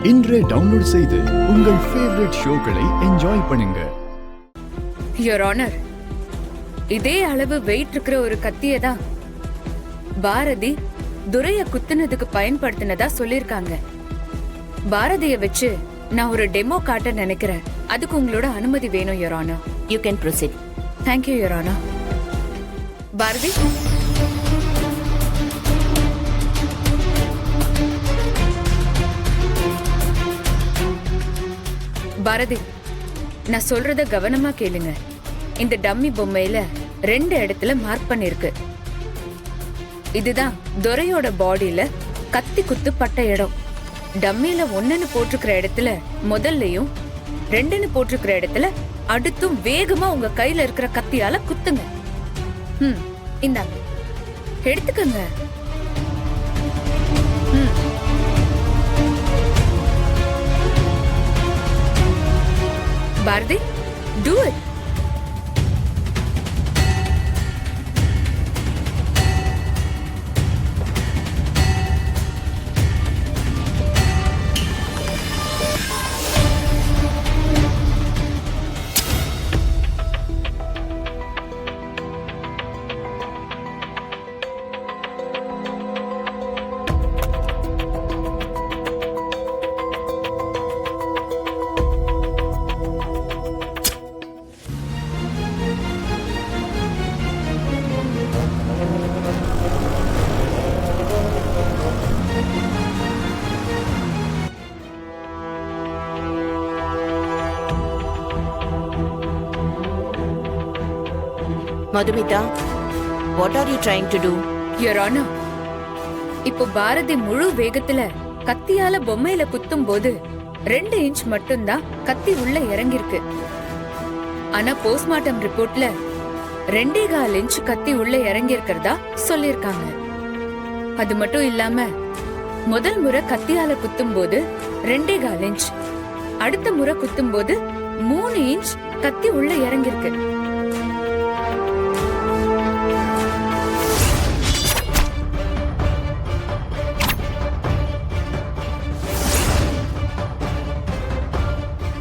இன்றே டவுன்லோட் செய்து உங்கள் ஃபேவரட் ஷோக்களை என்ஜாய் பண்ணுங்க. யுவர் ஆனர், இதே அளவு வெயிட் இருக்கிற ஒரு கத்தியை தான் பாரதி துரைய குத்துனதுக்கு பயன்படுத்தினதா சொல்லிருக்காங்க. பாரதிய வச்சு நான் ஒரு டெமோ காட்ட நினைக்கிறேன். அதுக்கு உங்களோட அனுமதி வேணும் your honour. You can proceed. Thank you your honour. Bharathi, Bharathi, நான் சொல்றத கவனமா கேளுங்க. இந்த டம்மி பொம்மையில 2 இடத்துல மார்க் பண்ணிருக்கு. இதுதான் துரையோட பாடியில கத்தி குத்து பட்ட இடம். டம்மியில 1ன்னு போட்டிருக்கிற இடத்துல முதல்லயும் 2ன்னு போட்டிருக்கிற இடத்துல அடுத்தும் வேகமா உங்க கையில இருக்கிற கத்தியால குத்துங்க. இந்தாங்க, எடுத்துக்கங்க. Bharathi, do it. Madhumitha, what are you trying to do? Your Honor, இப்போ பாரதி முழு வேகத்துல கத்தியால பொம்மையில குத்தும் போது 2 இன்ச் மட்டும்தான் கத்தி உள்ள இறங்கிருக்கு. ஆனா போஸ்ட்மார்ட்டம் ரிப்போர்ட்ல 2.25 இன்ச் கத்தி உள்ள இறங்கி இருக்கிறதா சொல்லிருக்காங்க. அது மட்டும் இல்லாம முதல் முறை கத்தியால குத்தும் போது 2.25 இன்ச், அடுத்த முறை குத்தும் போது 3 இன்ச் கத்தி உள்ள இறங்கிருக்கு.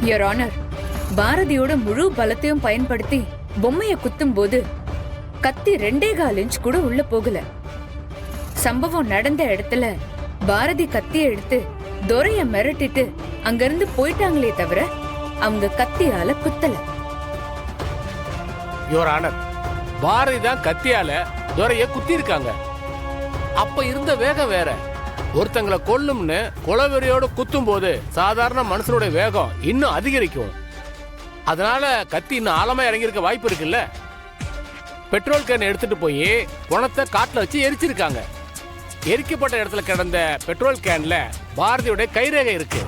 யுவர் ஆனர், பாரதியோட முழு பலத்தையும் பயன்படுத்தி பொம்மைய குத்தும் போது கத்தி 2.25 இன்ச் கூட உள்ள போகல. சம்பவம் நடந்த இடத்துல பாரதி கத்திய எடுத்து துரைய மிரட்டிட்டு அங்கிருந்து போயிட்டாங்களே தவிர அவங்க கத்தியால குத்தல. யுவர் ஆனர், பாரதி தான் கத்தியால துரைய குத்தி இருக்காங்க. அப்ப இருந்த வேகம் வேற. ஒருத்தங்களை கொல்லும்னு கொலவெறியோட குத்தும் போது சாதாரண மனுஷனுடைய வேகம் இன்னும் அதிகரிக்கும். அதனால கத்தி இன்னும் ஆழமா இறங்கியிருக்க வாய்ப்பு இருக்குல்ல. பெட்ரோல் கேன் எடுத்துட்டு போய் குணத்தை காட்டுல வச்சு எரிச்சிருக்காங்க. எரிக்கப்பட்ட இடத்துல கிடந்த பெட்ரோல் கேன்ல பாரதியோட கைரேகை இருக்கு.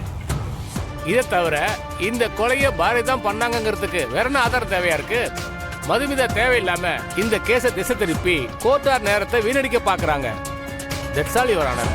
இதை தவிர இந்த கொலையை பாரதி தான் பண்ணாங்கிறதுக்கு வேற என்ன ஆதாரம் தேவையா இருக்கு? மதுமிதா தேவையில்லாம இந்த கேஸை திசை திருப்பி கோர்ட்டார் நேரத்தை வீணடிக்க பாக்குறாங்க. That's all your honour.